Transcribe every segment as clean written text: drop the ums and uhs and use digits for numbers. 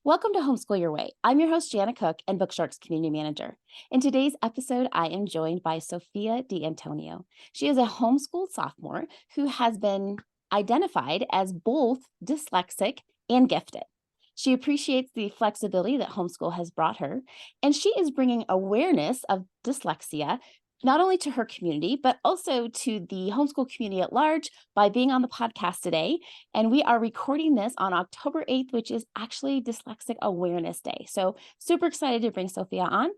Welcome to Homeschool Your Way. I'm your host, Janna Cook, and Bookshark's community manager. In today's episode, I am joined by Sophia D'Antonio. She is a homeschooled sophomore who has been identified as both dyslexic and gifted. She appreciates the flexibility that homeschool has brought her, and she is bringing awareness of dyslexia not only to her community, but also to the homeschool community at large by being on the podcast today. And we are recording this on October 8th, which is actually Dyslexic Awareness Day. So super excited to bring Sophia on.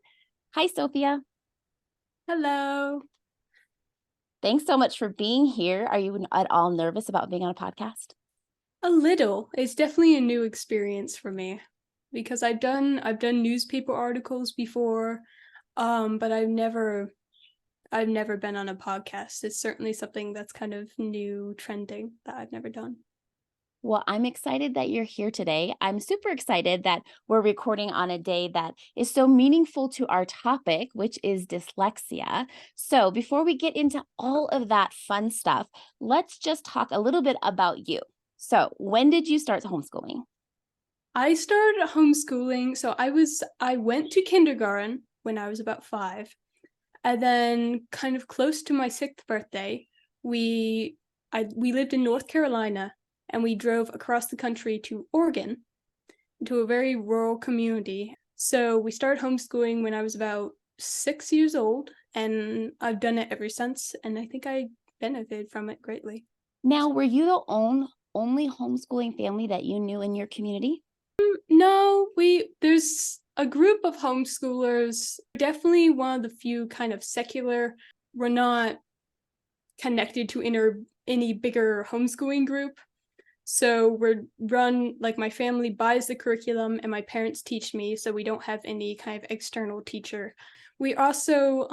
Hi, Sophia. Hello. Thanks so much for being here. Are you at all nervous about being on a podcast? A little. It's definitely a new experience for me because I've done newspaper articles before, but I've never been on a podcast. It's certainly something that's kind of new, trending that I've never done. Well, I'm excited that you're here today. I'm super excited that we're recording on a day that is so meaningful to our topic, which is dyslexia. So, before we get into all of that fun stuff, let's just talk a little bit about you. So, when did you start homeschooling? I started homeschooling, so I went to kindergarten when I was about 5. And then kind of close to my 6th birthday, we lived in North Carolina and we drove across the country to Oregon, to a very rural community. So we started homeschooling when I was about 6 years old, and I've done it ever since, and I think I benefited from it greatly. Now, were you the only homeschooling family that you knew in your community? No, there's a group of homeschoolers, definitely one of the few kind of secular. We're not connected to any bigger homeschooling group. So we're run like my family buys the curriculum and my parents teach me, so we don't have any kind of external teacher. We also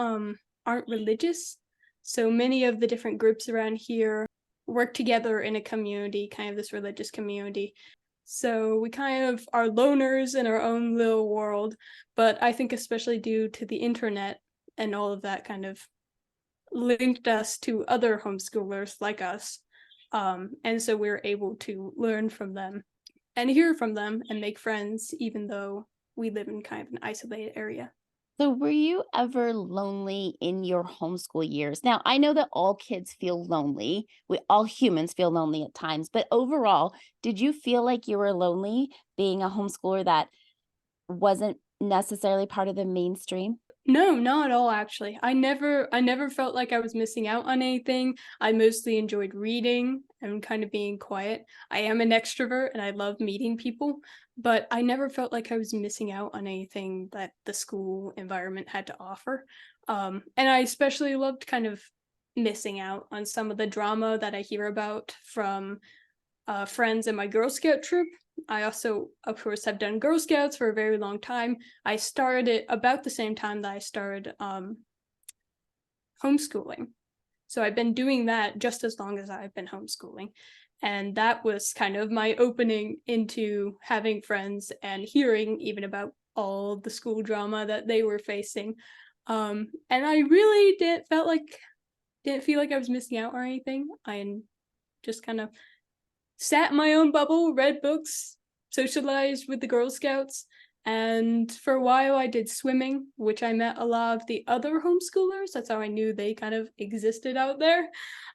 aren't religious, so many of the different groups around here work together in a community, kind of this religious community. So we kind of are loners in our own little world, but I think especially due to the internet and all of that kind of linked us to other homeschoolers like us. And so we're able to learn from them and hear from them and make friends, even though we live in kind of an isolated area. So, were you ever lonely in your homeschool years? Now, I know that all kids feel lonely. All humans feel lonely at times, but overall, did you feel like you were lonely being a homeschooler that wasn't necessarily part of the mainstream? No, not at all actually. I never felt like I was missing out on anything. I mostly enjoyed reading and kind of being quiet. I am an extrovert and I love meeting people, but I never felt like I was missing out on anything that the school environment had to offer. And I especially loved kind of missing out on some of the drama that I hear about from friends in my Girl Scout troop. I also, of course, have done Girl Scouts for a very long time. I started it about the same time that I started homeschooling. So I've been doing that just as long as I've been homeschooling. And that was kind of my opening into having friends and hearing even about all the school drama that they were facing. And I really didn't feel like I was missing out or anything. I just kind of sat in my own bubble, read books, socialized with the Girl Scouts, and for a while I did swimming, which I met a lot of the other homeschoolers. That's how I knew they kind of existed out there.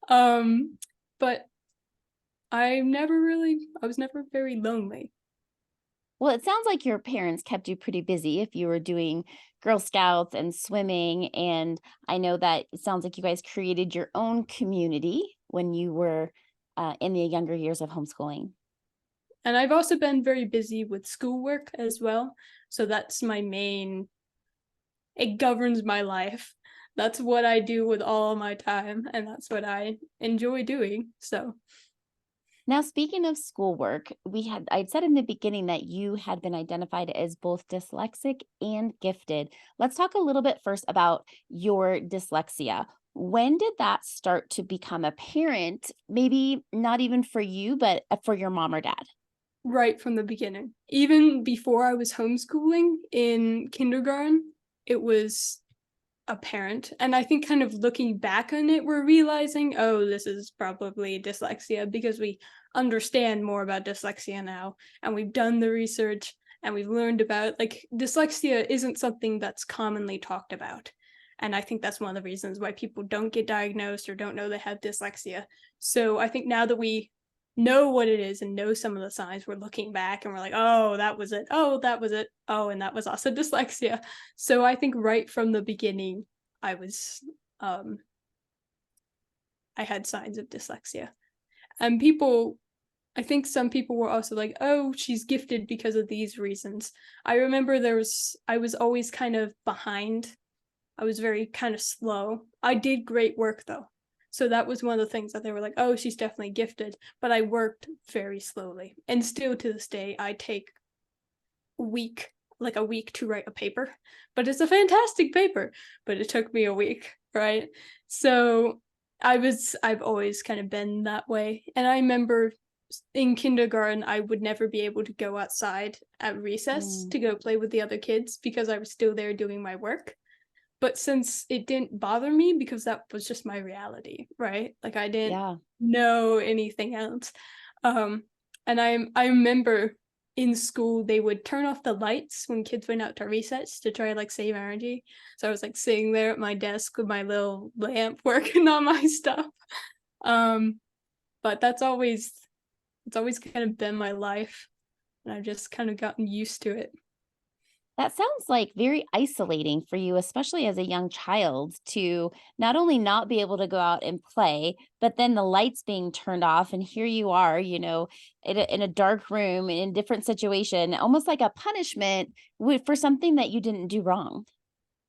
But I was never very lonely. Well, it sounds like your parents kept you pretty busy if you were doing Girl Scouts and swimming. And I know that it sounds like you guys created your own community when you were in the younger years of homeschooling. And I've also been very busy with schoolwork as well. So that's it governs my life. That's what I do with all my time, and that's what I enjoy doing. So Now, speaking of schoolwork, I'd said in the beginning that you had been identified as both dyslexic and gifted. Let's talk a little bit first about your dyslexia. When did that start to become apparent? Maybe not even for you, but for your mom or dad? right from the beginning, even before I was homeschooling in kindergarten, it was apparent. And I think kind of looking back on it, we're realizing, oh, this is probably dyslexia because we understand more about dyslexia now and we've done the research and we've learned about, like, dyslexia isn't something that's commonly talked about. And I think that's one of the reasons why people don't get diagnosed or don't know they have dyslexia. So I think now that we know what it is and know some of the signs, we're looking back and we're like, oh, that was it. Oh, that was it. Oh, and that was also dyslexia. So I think right from the beginning, I was, I had signs of dyslexia. And I think some people were also like, oh, she's gifted because of these reasons. I remember I was always kind of behind. I was very kind of slow. I did great work though. So that was one of the things that they were like, oh, she's definitely gifted. But I worked very slowly. And still to this day, I take a week to write a paper. But it's a fantastic paper. But it took me a week, right? So I've always kind of been that way. And I remember in kindergarten, I would never be able to go outside at recess Mm, to go play with the other kids because I was still there doing my work. But since it didn't bother me because that was just my reality, right? Like I didn't yeah. know anything else. Um, and I remember in school they would turn off the lights when kids went out to recess to try to like save energy. So I was like sitting there at my desk with my little lamp working on my stuff. Um, but it's always kind of been my life, and I've just kind of gotten used to it. That sounds like very isolating for you, especially as a young child, to not only not be able to go out and play, but then the lights being turned off. And here you are, in a dark room in a different situation, almost like a punishment for something that you didn't do wrong.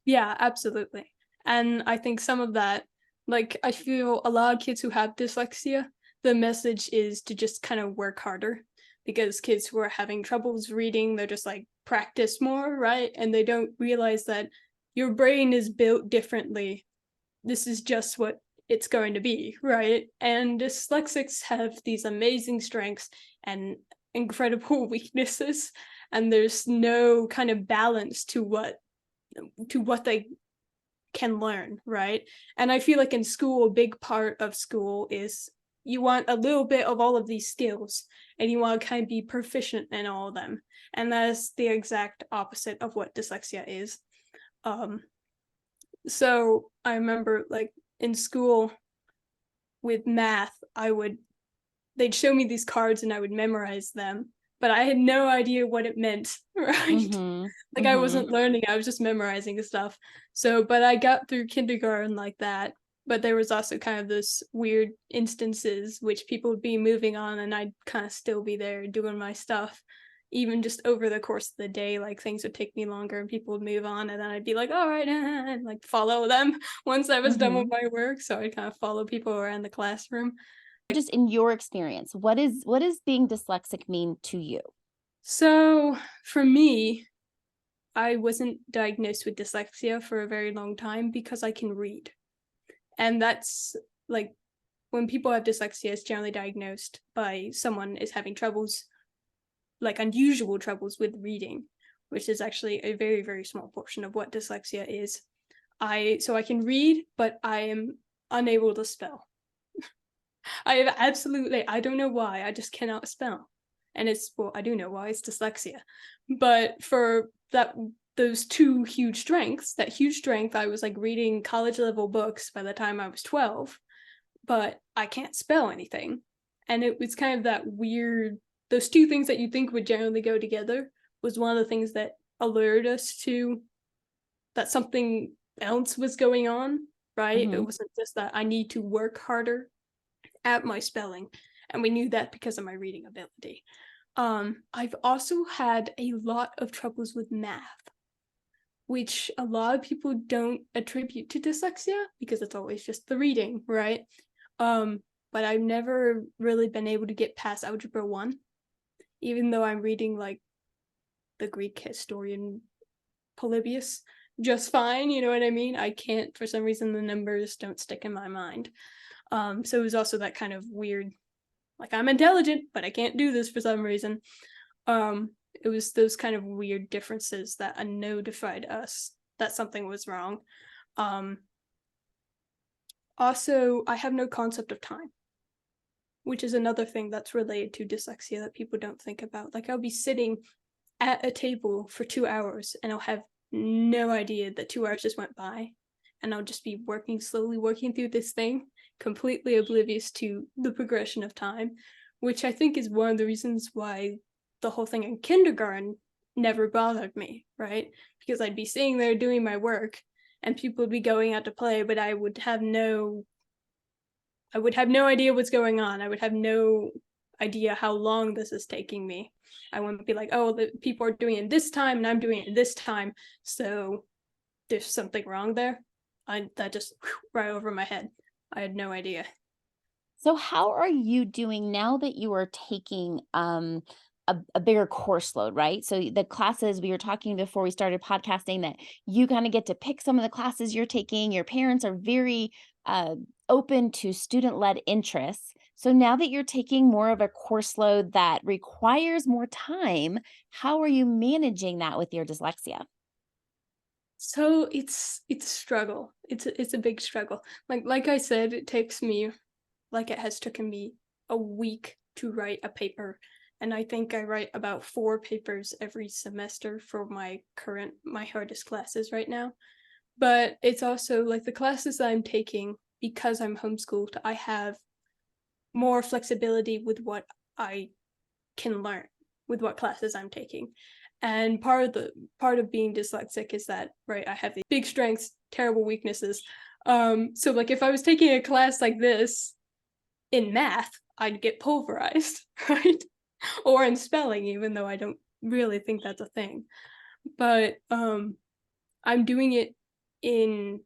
Yeah, absolutely. And I think some of that, like, I feel a lot of kids who have dyslexia, the message is to just kind of work harder because kids who are having troubles reading, they're just like practice more, right? And they don't realize that your brain is built differently. This is just what it's going to be, right? And dyslexics have these amazing strengths and incredible weaknesses, and there's no kind of balance to what they can learn, right? And I feel like in school, a big part of school is you want a little bit of all of these skills and you want to kind of be proficient in all of them. And that is the exact opposite of what dyslexia is. Um, so I remember like in school with math, they'd show me these cards and I would memorize them, but I had no idea what it meant, right? Mhm. Like I Mhm. wasn't learning, I was just memorizing stuff. So, but I got through kindergarten like that. But there was also kind of this weird instances which people would be moving on and I'd kind of still be there doing my stuff. Even just over the course of the day, like things would take me longer and people would move on and then I'd be like, all right, and like follow them once I was done with Mhm. my work. So I'd kind of follow people around the classroom. Just in your experience, what is being dyslexic mean to you? So for me, I wasn't diagnosed with dyslexia for a very long time because I can read. And that's like when people have dyslexia, it's generally diagnosed by someone is having troubles, like unusual troubles with reading, which is actually a very, very small portion of what dyslexia is. I can read, but I am unable to spell. I don't know why, I just cannot spell. And I do know why, it's dyslexia. But for those two huge strengths, that huge strength, I was like reading college level books by the time I was 12, but I can't spell anything. And it was kind of that weird, those two things that you think would generally go together was one of the things that alerted us to that something else was going on, right? It Mhm. wasn't just that I need to work harder at my spelling, and we knew that because of my reading ability. I've also had a lot of troubles with math, which a lot of people don't attribute to dyslexia because it's always just the reading, right? But I've never really been able to get past algebra 1, even though I'm reading like the Greek historian Polybius just fine, you know what I mean? I can't, for some reason, the numbers don't stick in my mind. So it was also that kind of weird, like I'm intelligent, but I can't do this for some reason. It was those kind of weird differences that notified us that something was wrong. Um, Also, I have no concept of time, which is another thing that's related to dyslexia that people don't think about. Like I'll be sitting at a table for 2 hours, and I'll have no idea that 2 hours just went by, and I'll just be slowly working through this thing, completely oblivious to the progression of time, which I think is one of the reasons why the whole thing in kindergarten never bothered me, right? Because I'd be sitting there doing my work, and people would be going out to play, but I would have no idea what's going on. I would have no idea how long this is taking me. I wouldn't be like, oh, the people are doing it this time and I'm doing it this time, so there's something wrong there. That just right over my head. I had no idea. So how are you doing now that you are taking a bigger course load, right? So the classes we were talking before we started podcasting that you kind of get to pick some of the classes you're taking. Your parents are very uh, open to student-led interests. So now that you're taking more of a course load that requires more time, how are you managing that with your dyslexia? So it's a struggle. It's a big struggle. Like I said, it has taken me a week to write a paper, and I think I write about 4 papers every semester for my hardest classes right now. But it's also like the classes that I'm taking, because I'm homeschooled, I have more flexibility with what I can learn with what classes I'm taking. And part of being dyslexic is that, right, I have these big strengths, terrible weaknesses. So like if I was taking a class like this in math, I'd get pulverized, right? Or in spelling, even though I don't really think that's a thing. But I'm doing it in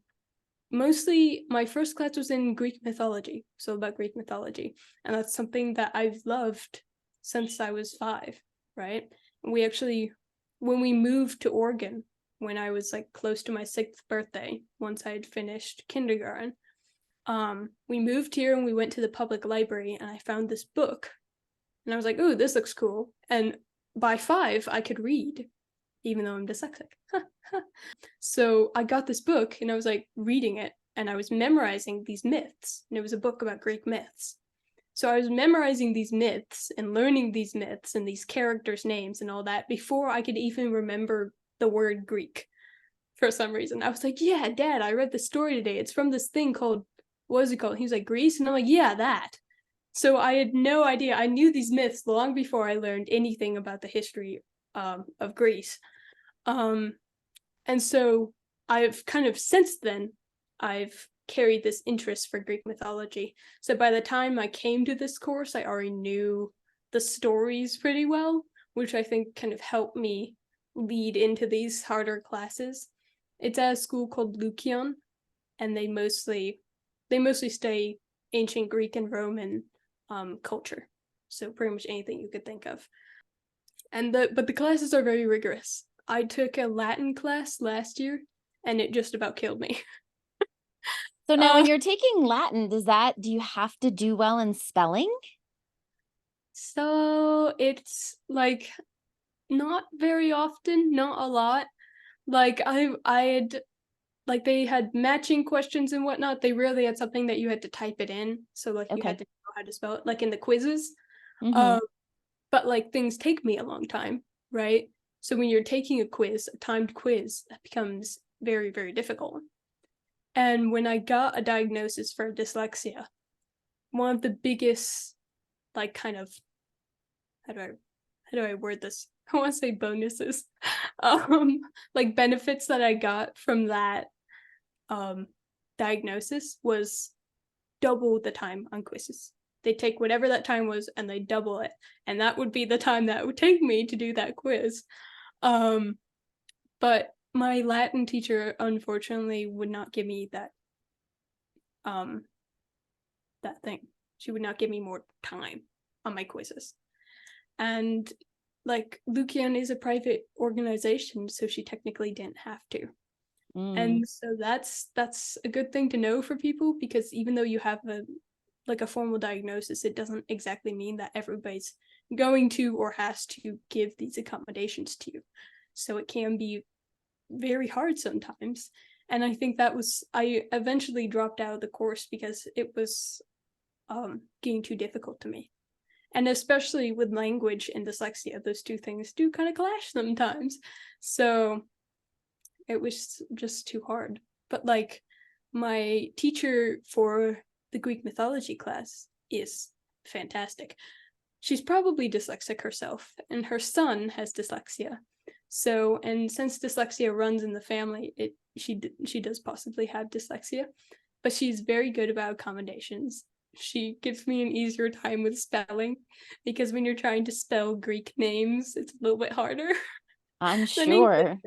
mostly my first class was in Greek mythology, so about Greek mythology. And that's something that I've loved since I was 5, right? And we actually, when we moved to Oregon, when I was like close to my 6th birthday, once I had finished kindergarten, we moved here and we went to the public library and I found this book. And I was like, "Ooh, this looks cool." And by 5, I could read, even though I'm dyslexic. So I got this book and I was like reading it and I was memorizing these myths. And it was a book about Greek myths. So I was memorizing these myths and learning these myths and these characters' names and all that before I could even remember the word Greek for some reason. I was like, "Yeah, Dad, I read the story today. It's from this thing called, what is it called?" He was like, "Greece." And I'm like, "Yeah, that." So I had no idea. I knew these myths long before I learned anything about the history of Greece. Um, and so I've kind of since then, I've carried this interest for Greek mythology. So by the time I came to this course, I already knew the stories pretty well, which I think kind of helped me lead into these harder classes. It's at a school called Lukion, and they mostly study ancient Greek and Roman culture. So pretty much anything you could think of. But the classes are very rigorous. I took a Latin class last year and it just about killed me. So now when Uh, you're taking Latin, do you have to do well in spelling? so it's like not very often, not a lot. Like I had like they had matching questions and whatnot. They rarely had something that you had to type it in. So like you had Okay. to know how to spell it, like in the quizzes. Mhm. Um, but like things take me a long time, right? So when you're taking a quiz, a timed quiz, that becomes very, very difficult. And when I got a diagnosis for dyslexia, one of the biggest, like, kind of, how do I how do I word this? I want to say bonuses, um, like benefits that I got from that um diagnosis was double the time on quizzes. They take whatever that time was and they double it, and that would be the time that it would take me to do that quiz. Um, but my Latin teacher unfortunately would not give me um that thing. She would not give me more time on my quizzes. And like Lukian is a private organization, so she technically didn't have to. Mm. And so that's a good thing to know for people, because even though you have a formal diagnosis, it doesn't exactly mean that everybody's going to or has to give these accommodations to you. So it can be very hard sometimes. And I think I eventually dropped out of the course because it was getting too difficult to me. And especially with language and dyslexia, those two things do kind of clash sometimes. So it was just too hard. But like my teacher for the Greek mythology class is fantastic. She's probably dyslexic herself, and her son has dyslexia. So, and since dyslexia runs in the family, she does possibly have dyslexia, but she's very good about accommodations. She gives me an easier time with spelling, because when you're trying to spell Greek names, it's a little bit harder I'm than English.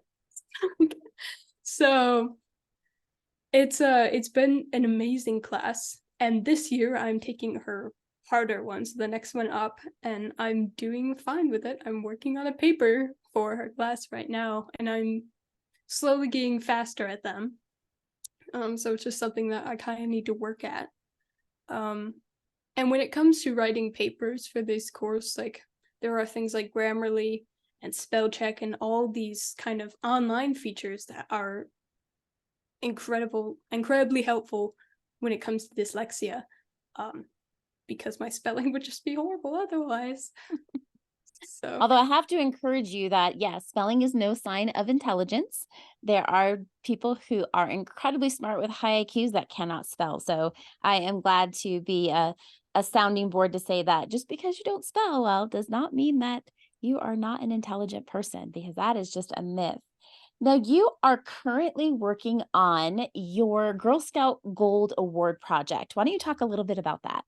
sure. So it's been an amazing class, and this year I'm taking her harder ones, the next one up, and I'm doing fine with it. I'm working on a paper for her class right now, and I'm slowly getting faster at them. So it's just something that I kind of need to work at. And when it comes to writing papers for this course, like there are things like Grammarly and spell check and all these kind of online features that are incredibly helpful when it comes to dyslexia, because my spelling would just be horrible otherwise. So Although I have to encourage you that, yes, spelling is no sign of intelligence. There are people who are incredibly smart with high IQs that cannot spell. So I am glad to be a sounding board to say that just because you don't spell well does not mean that you are not an intelligent person, because that is just a myth. Now, you are currently working on your Girl Scout Gold Award project. Why don't you talk a little bit about that?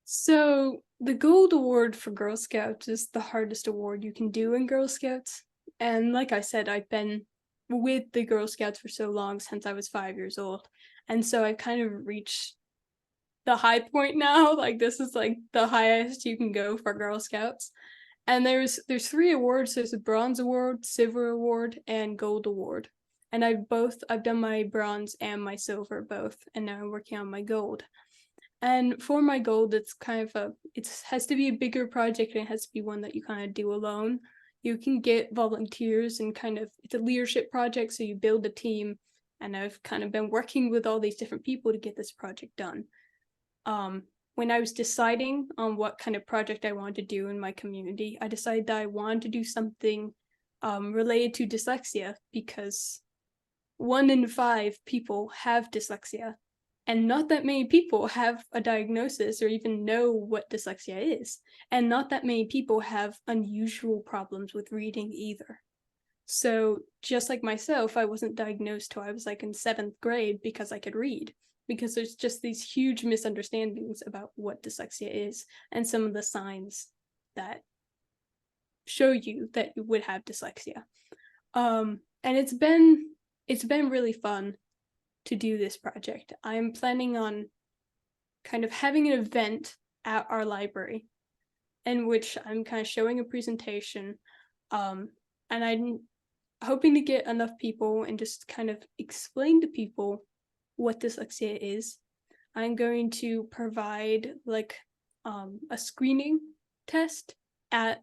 So the Gold Award for Girl Scouts is the hardest award you can do in Girl Scouts. And like I said, I've been with the Girl Scouts for so long, since I was 5 years old. And so I've kind of reached the high point now. Like this is like the highest you can go for Girl Scouts. And there's 3 awards. There's a bronze award, silver award, and gold award. And I've done my bronze and my silver both, and now I'm working on my gold. And for my gold, it's kind of it has to be a bigger project, and it has to be one that you kind of do alone. You can get volunteers, and kind of it's a leadership project, so you build a team. And I've kind of been working with all these different people to get this project done. When I was deciding on what kind of project I wanted to do in my community, I decided that I wanted to do something related to dyslexia, because 1 in 5 people have dyslexia, and not that many people have a diagnosis or even know what dyslexia is, and not that many people have unusual problems with reading either. So just like myself, I wasn't diagnosed till I was like in 7th grade because I could read, because there's just these huge misunderstandings about what dyslexia is and some of the signs that show you that you would have dyslexia. And it's been really fun to do this project. I'm planning on kind of having an event at our library in which I'm kind of showing a presentation, and I'm hoping to get enough people and just kind of explain to people what dyslexia is. I'm going to provide like a screening test at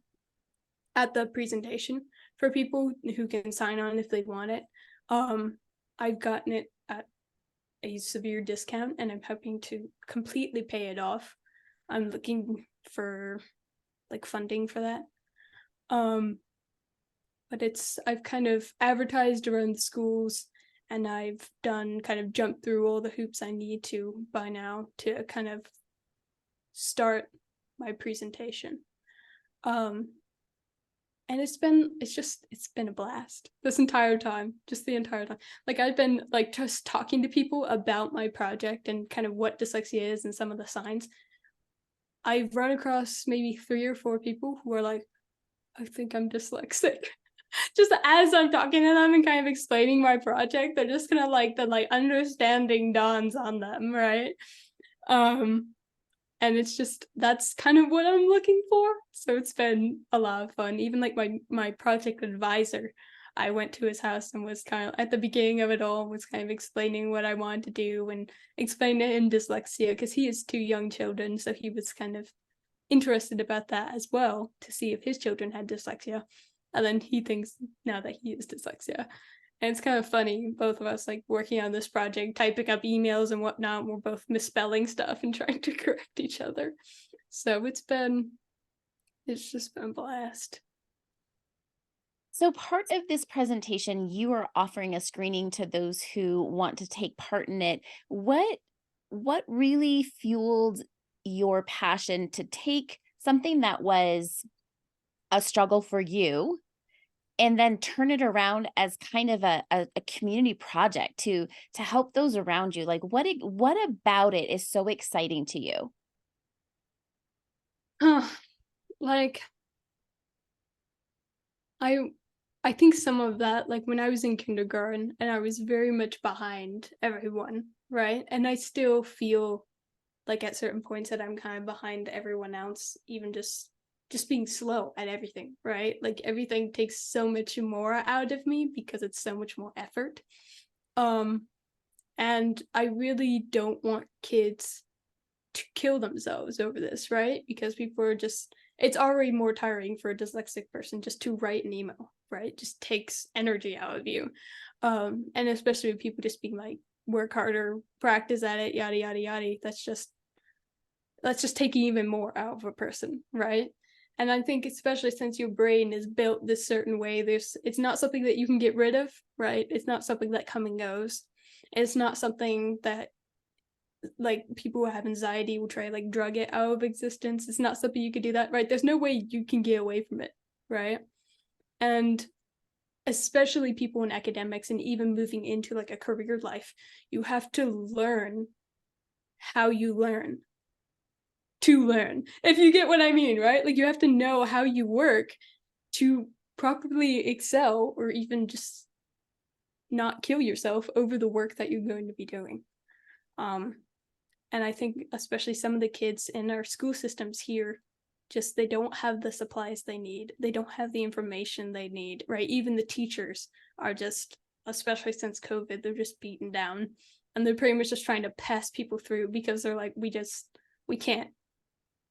the presentation for people who can sign on if they want it. I've gotten it at a severe discount, and I'm hoping to completely pay it off. I'm looking for like funding for that. But I've kind of advertised around the schools, and I've done kind of jumped through all the hoops I need to by now to kind of start my presentation. And it's been a blast this entire time, just the entire time. Like I've been like just talking to people about my project and kind of what dyslexia is and some of the signs. I've run across maybe 3 or 4 people who are like, I think I'm dyslexic. Just as I'm talking to them and kind of explaining my project, they're just kind of like the like understanding dawns on them, right? And it's just that's kind of what I'm looking for. So it's been a lot of fun. Even like my project advisor, I went to his house and was kind of at the beginning of it all was kind of explaining what I wanted to do and explain to him dyslexia, because he has 2 young children, so he was kind of interested about that as well, to see if his children had dyslexia. And then he thinks now that he is dyslexia. And it's kind of funny, both of us like working on this project, typing up emails and whatnot, we're both misspelling stuff and trying to correct each other. So it's just been a blast. So part of this presentation, you are offering a screening to those who want to take part in it. What really fueled your passion to take something that was a struggle for you and then turn it around as kind of a community project to help those around you? Like what about it is so exciting to you? Like I I think some of that, like when I was in kindergarten and I was very much behind everyone, right? And I still feel like at certain points that I'm kind of behind everyone else, even just being slow at everything, right? Like everything takes so much more out of me because it's so much more effort. Um and I really don't want kids to kill themselves over this, right? Because people are just it's already more tiring for a dyslexic person just to write an email, right? It just takes energy out of you. And especially with people just being like, work harder, practice at it, yada yada yada. That's just taking even more out of a person, right? And I think especially since your brain is built this certain way, it's not something that you can get rid of, right? It's not something that come and goes. It's not something that like people who have anxiety will try to like drug it out of existence. It's not something you could do that, right? There's no way you can get away from it, right? And especially people in academics and even moving into like a career life, you have to learn how you learn to learn, if you get what I mean, right? Like you have to know how you work to properly excel or even just not kill yourself over the work that you're going to be doing. Um, And I think especially some of the kids in our school systems here, just they don't have the supplies they need. They don't have the information they need, right? Even the teachers are just, especially since COVID, they're just beaten down. And they're pretty much just trying to pass people through because they're like, we can't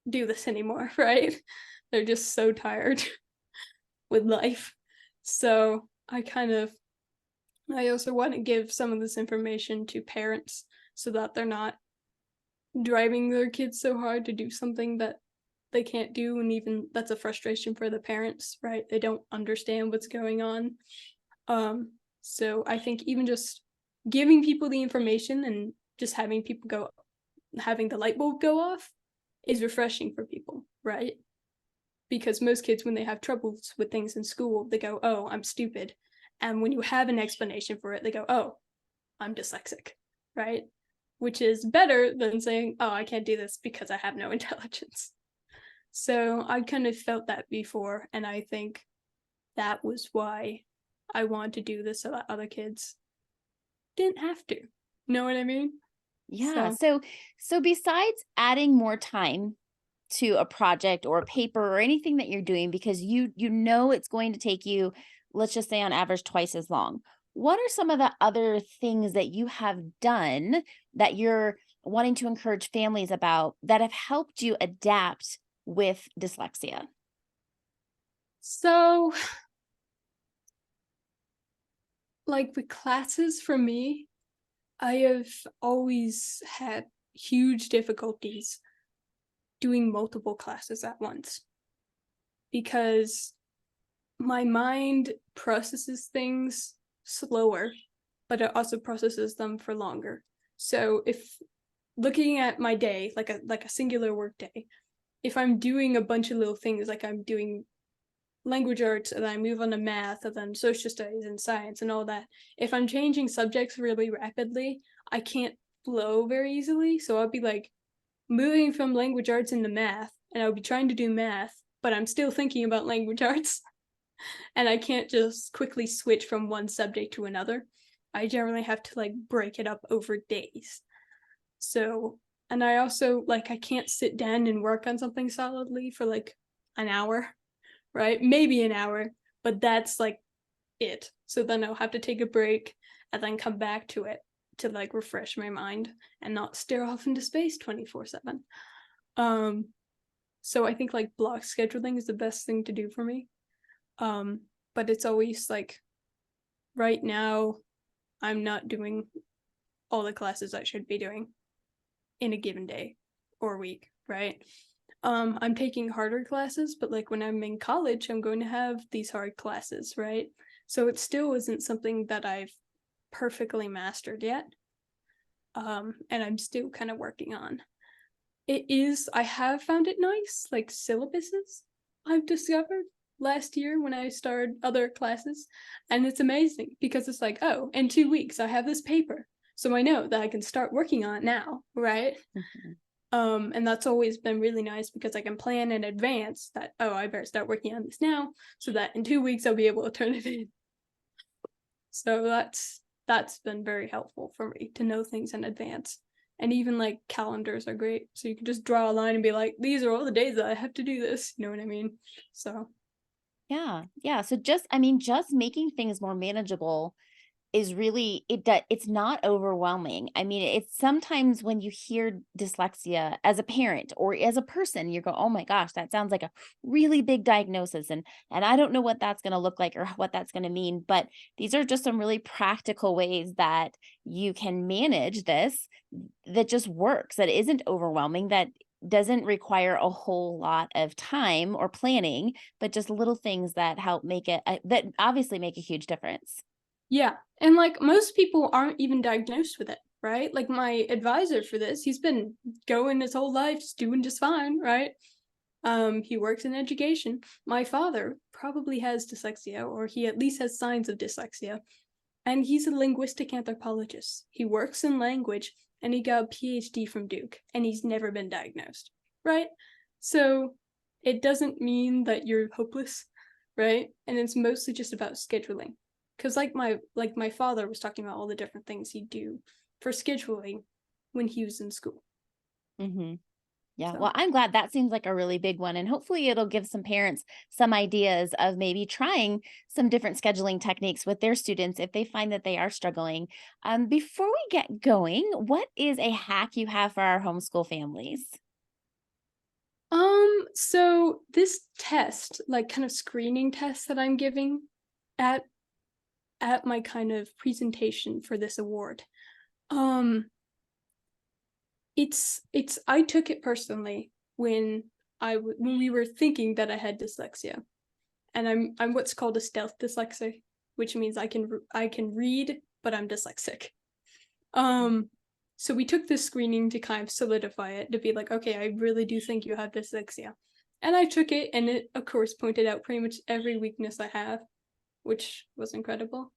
do this anymore, right? They're just so tired with life. So I also want to give some of this information to parents so that they're not driving their kids so hard to do something that they can't do, and even that's a frustration for the parents, right? They don't understand what's going on. So I think even just giving people the information and just having the light bulb go off is refreshing for people, right? Because most kids, when they have troubles with things in school, they go, oh, I'm stupid. And when you have an explanation for it, they go, oh, I'm dyslexic, right? Which is better than saying, oh, I can't do this because I have no intelligence. So I kind of felt that before, and I think that was why I wanted to do this so that other kids didn't have to. Know what I mean? Yeah. So So besides adding more time to a project or a paper or anything that you're doing because you know it's going to take you, let's just say on average twice as long. What are some of the other things that you have done that you're wanting to encourage families about that have helped you adapt with dyslexia? so like with classes for me, I have always had huge difficulties doing multiple classes at once because my mind processes things slower, but it also processes them for longer. So if looking at my day like a singular work day, if I'm doing a bunch of little things like I'm doing language arts and then I move on to math and then social studies and science and all that, if I'm changing subjects really rapidly, I can't flow very easily. So I'll be like moving from language arts into math and I'll be trying to do math, but I'm still thinking about language arts. And I can't just quickly switch from one subject to another. I generally have to like break it up over days. So, and I also like I can't sit down and work on something solidly for like an hour, right? Maybe an hour, but that's like it. So then I'll have to take a break and then come back to it to like refresh my mind and not stare off into space 24/7. Um so I think like block scheduling is the best thing to do for me. Um but it's always like right now I'm not doing all the classes I should be doing in a given day or week, right? I'm taking harder classes, but like when I'm in college, I'm going to have these hard classes, right? So it still isn't something that I've perfectly mastered yet. And I'm still kind of working on. I have found it nice, like syllabuses I've discovered last year when I started other classes. And it's amazing because it's like, oh, in 2 weeks I have this paper. So I know that I can start working on it now, right? Mhm. And that's always been really nice because I can plan in advance that, oh, I better start working on this now so that in 2 weeks I'll be able to turn it in. So that's been very helpful for me to know things in advance. And even like calendars are great. So you can just draw a line and be like, these are all the days that I have to do this. You know what I mean? So Yeah. Yeah. So just making things more manageable is really it's not overwhelming. I mean, it's sometimes when you hear dyslexia as a parent or as a person, you go, "Oh my gosh, that sounds like a really big diagnosis and I don't know what that's going to look like or what that's going to mean." But these are just some really practical ways that you can manage this that just works, that isn't overwhelming, that doesn't require a whole lot of time or planning, but just little things that help make it that obviously make a huge difference. yeah. And like most people aren't even diagnosed with it, right? Like my advisor for this, he's been going his whole life, just doing just fine, right? He works in education. My father probably has dyslexia, or he at least has signs of dyslexia. And he's a linguistic anthropologist. He works in language and he got a PhD from Duke and he's never been diagnosed, right? So it doesn't mean that you're hopeless, right? And it's mostly just about scheduling. Cuz like my father was talking about all the different things he'd do for scheduling when he was in school. Mhm. Yeah, So well, I'm glad that seems like a really big one. And hopefully, it'll give some parents some ideas of maybe trying some different scheduling techniques with their students if they find that they are struggling. Before we get going, what is a hack you have for our homeschool families? so this test, like kind of screening test that I'm giving at at my kind of presentation for this award. Um, it's I took it personally when when we were thinking that I had dyslexia, and I'm what's called a stealth dyslexic, which means I can read, but I'm dyslexic. Um, so we took this screening to kind of solidify it to be like, okay, I really do think you have dyslexia, and I took it, and it of course pointed out pretty much every weakness I have, which was incredible,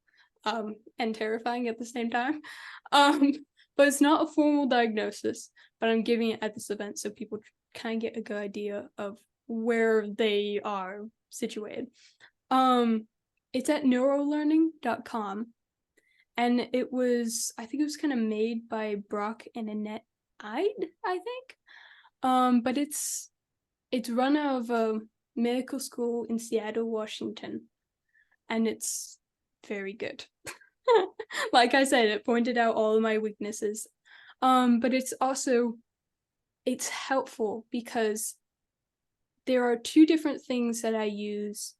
and terrifying at the same time. Um, but it's not a formal diagnosis, but I'm giving it at this event so people kind of get a good idea of where they are situated. Um, it's at neurolearning.com, and I think it was kind of made by Brock and Annette Ide, I think. But it's run out of a medical school in Seattle, Washington, and it's very good. Like I said, it pointed out all of my weaknesses. But it's helpful because there are two different things that I use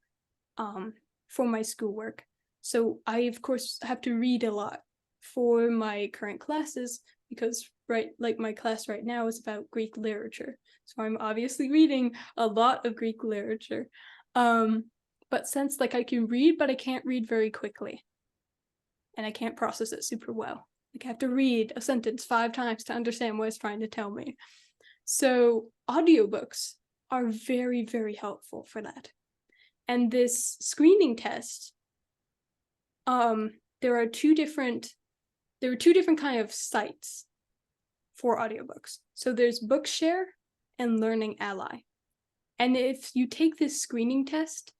um for my schoolwork. So I of course have to read a lot for my current classes because right like my class right now is about Greek literature. So I'm obviously reading a lot of Greek literature. Um but since like I can read but I can't read very quickly and I can't process it super well. Like I have to read a sentence 5 times to understand what it's trying to tell me. So audiobooks are very, very helpful for that. And this screening test, um, there are two different kind of sites for audiobooks. So there's Bookshare and Learning Ally. And if you take this screening test,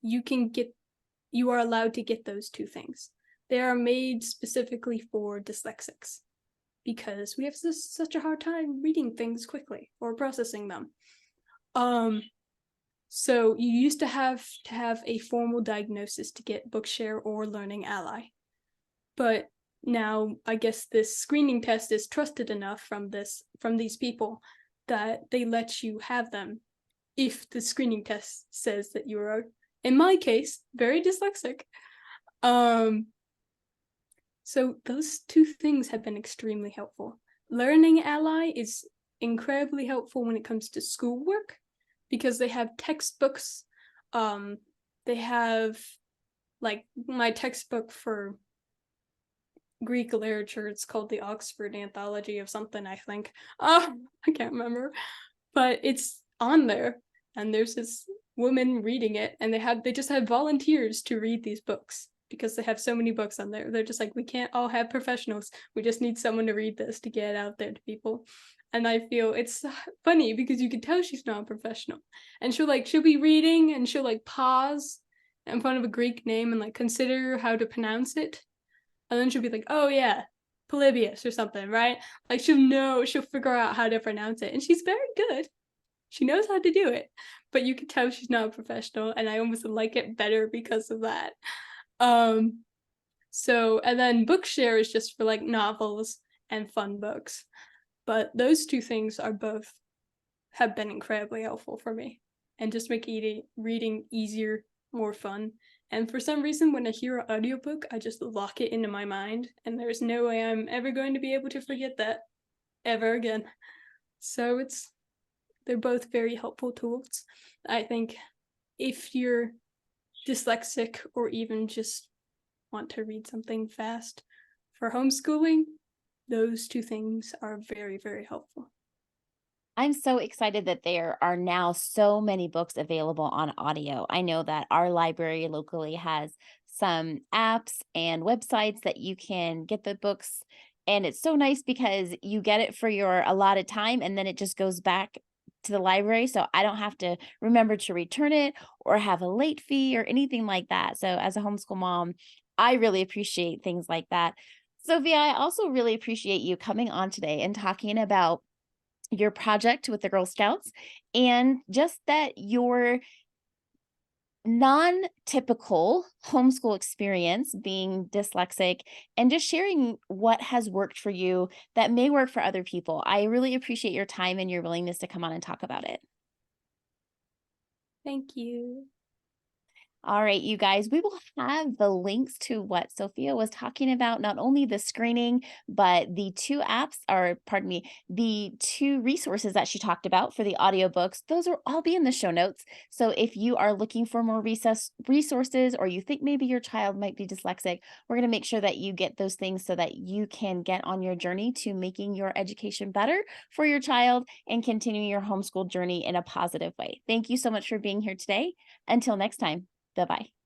you are allowed to get those two things. They are made specifically for dyslexics because we have such a hard time reading things quickly or processing them. Um, so you used to have a formal diagnosis to get Bookshare or Learning Ally, but now I guess this screening test is trusted enough from these people that they let you have them if the screening test says that you are, in my case, very dyslexic. Um, so those two things have been extremely helpful. Learning Ally is incredibly helpful when it comes to schoolwork because they have textbooks. They have like my textbook for Greek literature. It's called the Oxford Anthology of something, I think. I can't remember, but it's on there, and there's this woman reading it, and they just have volunteers to read these books because they have so many books on there. They're just like, we can't all have professionals. We just need someone to read this to get it out there to people. And I feel it's funny because you can tell she's not a professional, and she'll be reading and she'll like pause in front of a Greek name and like consider how to pronounce it, and then she'll be like, oh yeah, Polybius or something, right? Like she'll figure out how to pronounce it. And she's very good. She knows how to do it. But you can tell she's not a professional, and I almost like it better because of that. And then Bookshare is just for like novels and fun books. But those two things have been incredibly helpful for me and just make reading easier, more fun. And for some reason, when I hear an audiobook, I just lock it into my mind, and there's no way I'm ever going to be able to forget that ever again. So they're both very helpful tools. I think if you're dyslexic or even just want to read something fast for homeschooling, those two things are very, very helpful. I'm so excited that there are now so many books available on audio. I know that our library locally has some apps and websites that you can get the books. And it's so nice because you get it for your allotted time and then it just goes back to the library. So I don't have to remember to return it or have a late fee or anything like that. So as a homeschool mom, I really appreciate things like that. Sophia, I also really appreciate you coming on today and talking about your project with the Girl Scouts and just that your non-typical homeschool experience being dyslexic and just sharing what has worked for you that may work for other people. I really appreciate your time and your willingness to come on and talk about it. Thank you. All right, you guys, we will have the links to what Sophia was talking about, not only the screening, but the the two resources that she talked about for the audiobooks. Those will all be in the show notes. So if you are looking for more resources or you think maybe your child might be dyslexic, we're going to make sure that you get those things so that you can get on your journey to making your education better for your child and continuing your homeschool journey in a positive way. Thank you so much for being here today. Until next time. Bye-bye.